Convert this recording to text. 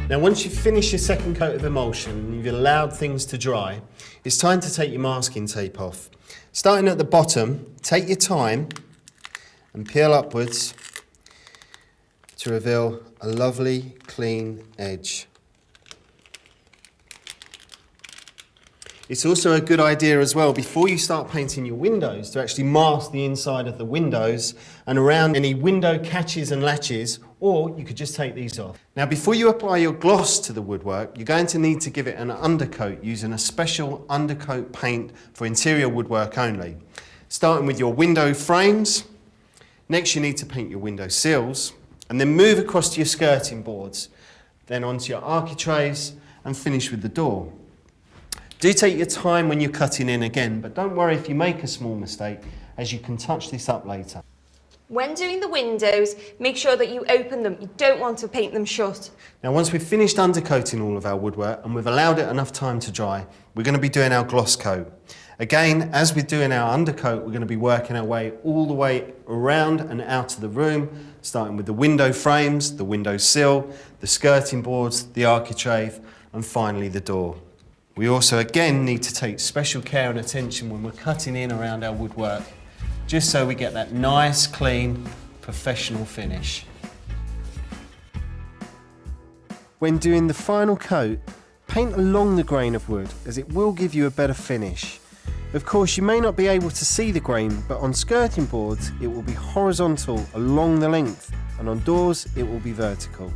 Now once you've finished your second coat of emulsion and you've allowed things to dry, it's time to take your masking tape off. Starting at the bottom, take your time and peel upwards to reveal a lovely clean edge. It's also a good idea as well, before you start painting your windows, to actually mask the inside of the windows and around any window catches and latches, or you could just take these off. Now before you apply your gloss to the woodwork, you're going to need to give it an undercoat using a special undercoat paint for interior woodwork only. Starting with your window frames, next you need to paint your window sills, and then move across to your skirting boards, then onto your architraves and finish with the door. Do take your time when you're cutting in again, but don't worry if you make a small mistake, as you can touch this up later. When doing the windows, make sure that you open them. You don't want to paint them shut. Now once we've finished undercoating all of our woodwork and we've allowed it enough time to dry, we're going to be doing our gloss coat. Again, as we're doing our undercoat, we're going to be working our way all the way around and out of the room, starting with the window frames, the window sill, the skirting boards, the architrave, and finally the door. We also again need to take special care and attention when we're cutting in around our woodwork, just so we get that nice, clean, professional finish. When doing the final coat, paint along the grain of wood, as it will give you a better finish. Of course, you may not be able to see the grain, but on skirting boards it will be horizontal along the length, and on doors it will be vertical.